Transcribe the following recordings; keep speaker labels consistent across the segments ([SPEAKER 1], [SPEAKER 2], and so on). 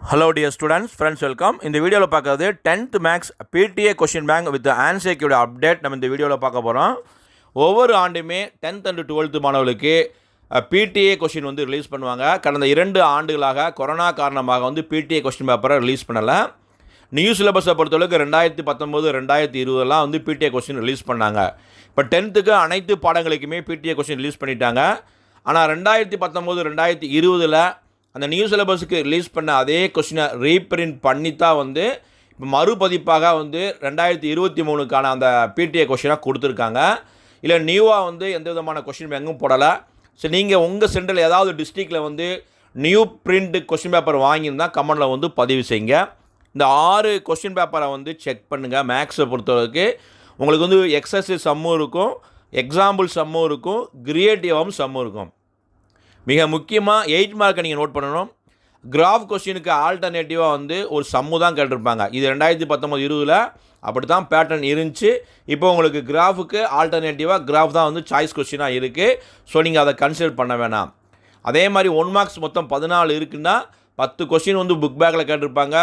[SPEAKER 1] Hello dear students, friends, welcome. இந்த வீடியோவில் பார்க்குறது 10th maths PTA question bank with ஆன்சர்க்கியோட அப்டேட் நம்ம இந்த வீடியோவில் பார்க்க போகிறோம். ஒவ்வொரு ஆண்டுமே 10th and 12th மாணவர்களுக்கு PTA கொஷின் வந்து ரிலீஸ் பண்ணுவாங்க. கடந்த 2 ஆண்டுகளாக கொரோனா காரணமாக வந்து PTA கொஷின் பேப்பரை ரிலீஸ் பண்ணலை. நியூ சிலபஸை பொறுத்தளவுக்கு 2019 2020 வந்து PTA கொஷின் ரிலீஸ் பண்ணாங்க. இப்போ 10th அனைத்து பாடங்களுக்குமே PTA கொஷின் ரிலீஸ் பண்ணிட்டாங்க. ஆனால் 2019 2020 அந்த நியூ சிலபஸுக்கு ரிலீஸ் பண்ண அதே கொஷினை ரீப்ரிண்ட் பண்ணி தான் வந்து இப்போ மறுபதிப்பாக வந்து 2023க்கான அந்த PTA கொஷினாக கொடுத்துருக்காங்க. இல்லை நியூவாக வந்து எந்த விதமான கொஷின் எங்கும் போடலை. ஸோ நீங்கள் உங்கள் சென்டரில் ஏதாவது டிஸ்ட்ரிக்டில் வந்து நியூ பிரிண்ட் கொஷின் பேப்பர் வாங்கியிருந்தால் கமெண்டில் வந்து பதிவு செய்யுங்க. இந்த 6 கொஷின் பேப்பரை வந்து செக் பண்ணுங்கள். மேக்ஸை பொறுத்தவரைக்கு உங்களுக்கு வந்து எக்ஸசைஸ் சம்மும் இருக்கும், எக்ஸாம்பிள் சம்மும் இருக்கும், கிரியேட்டிவாகவும் சம்மும் இருக்கும். மிக முக்கியமாக 8 மார்க்கை நீங்கள் நோட் பண்ணணும். கிராஃப் கொஸ்டினுக்கு ஆல்டர்னேட்டிவாக வந்து ஒரு சம்மு தான் கேட்டிருப்பாங்க. இது 2019 20 அப்படி தான் பேட்டர்ன் இருந்துச்சு. இப்போ உங்களுக்கு கிராஃபுக்கு ஆல்டர்னேட்டிவாக கிராஃப் தான் வந்து சாய்ஸ் கொஸ்டினாக இருக்குது. ஸோ நீங்கள் அதை கன்சிடர் பண்ண வேணாம். அதே மாதிரி 1 மார்க்ஸ் மொத்தம் 14 இருக்குன்னா 10 கொஸ்டின் வந்து புக் பேக்கில் கேட்டிருப்பாங்க,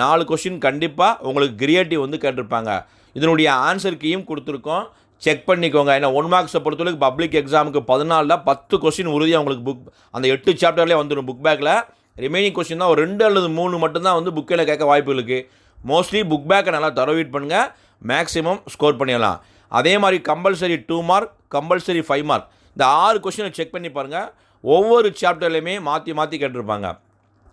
[SPEAKER 1] 4 கொஸ்டின் கண்டிப்பாக உங்களுக்கு கிரியேட்டிவ் வந்து கேட்டிருப்பாங்க. இதனுடைய ஆன்சர் கீயும் கொடுத்துருக்கோம், செக் பண்ணிக்கோங்க. ஏன்னா 1 மார்க்ஸை பொறுத்தவரைக்கும் பப்ளிக் எக்ஸாமுக்கு 14 10 கொஸ்டின் உறுதியாக உங்களுக்கு புக் அந்த 8 சாப்டர்லேயே வந்துடும் புக் பேக்கில். ரிமைனிங் கொஸ்டின் தான் ஒரு 2 அல்லது 3 மட்டும்தான் வந்து புக்கில் கேட்க வாய்ப்பு இருக்குது. மோஸ்ட்லி புக் பேக்கை நல்லா தரவீட் பண்ணுங்கள், மேக்ஸிமம் ஸ்கோர் பண்ணிடலாம். அதே மாதிரி கம்பல்சரி 2 மார்க், கம்பல்சரி 5 மார்க், இந்த 6 கொஸ்டினை செக் பண்ணி பாருங்கள். ஒவ்வொரு சாப்டர்லையுமே மாற்றி மாற்றி கேட்டிருப்பாங்க.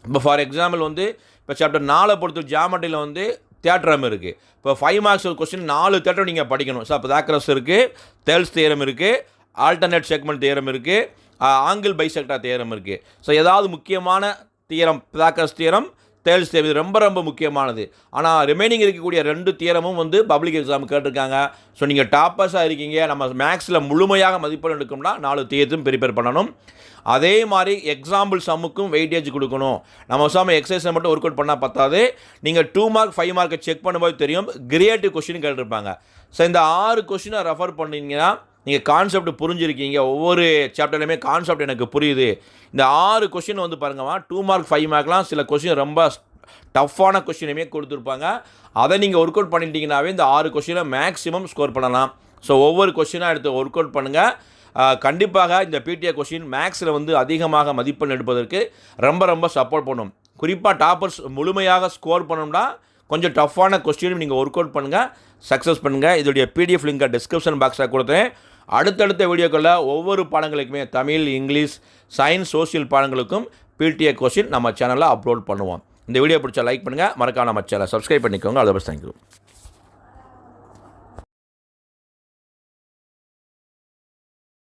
[SPEAKER 1] இப்போ ஃபார் எக்ஸாம்பிள் வந்து இப்போ சாப்டர் 4 பொறுத்த ஜியாமெட்ரியில் வந்து தியேட்ரம் இருக்குது. இப்போ 5 மார்க்ஸ் கொஸ்டின் 4 தியேட்டர் நீங்கள் படிக்கணும். ஸோ அப்போ தாக்ரஸ் இருக்குது, தேல்ஸ் தியரம் இருக்குது, ஆல்டர்னேட் செக்மெண்ட் தியரம் இருக்குது, ஆங்கிள் பைசெக்டார் தியரம் இருக்குது. ஸோ ஏதாவது முக்கியமான தியரம், தாக்ரஸ் தியரம், தேல்ஸ் தியரம், இது ரொம்ப ரொம்ப முக்கியமானது. ஆனால் ரிமைனிங் இருக்கக்கூடிய 2 தியரமும் வந்து பப்ளிக் எக்ஸாம் கேட்டிருக்காங்க. ஸோ நீங்கள் டாப்பர்ஸாக இருக்கீங்க, நம்ம மேக்ஸில் முழுமையாக மதிப்பெண் எடுக்கணும்னா 4 தியரத்தையும் ப்ரிப்பேர் பண்ணணும். அதே மாதிரி எக்ஸாம்பிள் சம்முக்கும் வெயிட்டேஜ் கொடுக்கணும். நம்ம சாம எக்ஸசைஸை மட்டும் ஒர்க் அவுட் பண்ணால் பத்தாது. நீங்கள் 2 மார்க் 5 மார்க்கை செக் பண்ணும்போது தெரியும் கிரியேட்டிவ் கொஸ்டின் கேட்டிருப்பாங்க. ஸோ இந்த 6 கொஸ்டினை ரெஃபர் பண்ணிங்கன்னா நீங்கள் கான்செப்ட் புரிஞ்சிருக்கீங்க. ஒவ்வொரு சாப்டர்லையுமே கான்செப்ட் எனக்கு புரியுது. இந்த 6 கொஸ்டின் வந்து பாருங்கம்மா, 2 மார்க் 5 மார்க்லாம் சில கொஸ்டின் ரொம்ப டஃப்பான கொஸ்டினுமே கொடுத்துருப்பாங்க. அதை நீங்கள் ஒர்க் அவுட் பண்ணிட்டீங்கன்னாவே இந்த 6 கொஸ்டினை மேக்ஸிமம் ஸ்கோர் பண்ணலாம். ஸோ ஒவ்வொரு கொஸ்டினாக எடுத்து ஒர்க் அவுட் பண்ணுங்கள். கண்டிப்பாக இந்த PTA கொஸ்டின் மேக்ஸில் வந்து அதிகமாக மதிப்பெண் எடுப்பதற்கு ரொம்ப ரொம்ப சப்போர்ட் பண்ணும். குறிப்பாக டாப்பர்ஸ் முழுமையாக ஸ்கோர் பண்ணணும்னா கொஞ்சம் டஃப்பான கொஸ்டினும் நீங்கள் ஒர்க் அவுட் பண்ணுங்கள், சக்ஸஸ் பண்ணுங்கள். இதோடைய PDF லிங்கை டிஸ்கிரிப்ஷன் பாக்ஸில் கொடுத்தேன். அடுத்தடுத்த வீடியோக்களில் ஒவ்வொரு பாடங்களுக்குமே தமிழ், இங்கிலீஷ், சயின்ஸ், சோசியல் பாடங்களுக்கும் PTA கொஸ்டின் நம்ம சேனலில் அப்லோட் பண்ணுவோம். இந்த வீடியோ பிடிச்சா லைக் பண்ணுங்கள், மறக்காம நம்ம சேனலை சப்ஸ்கிரைப் பண்ணிக்கோங்க. All the best, thank you.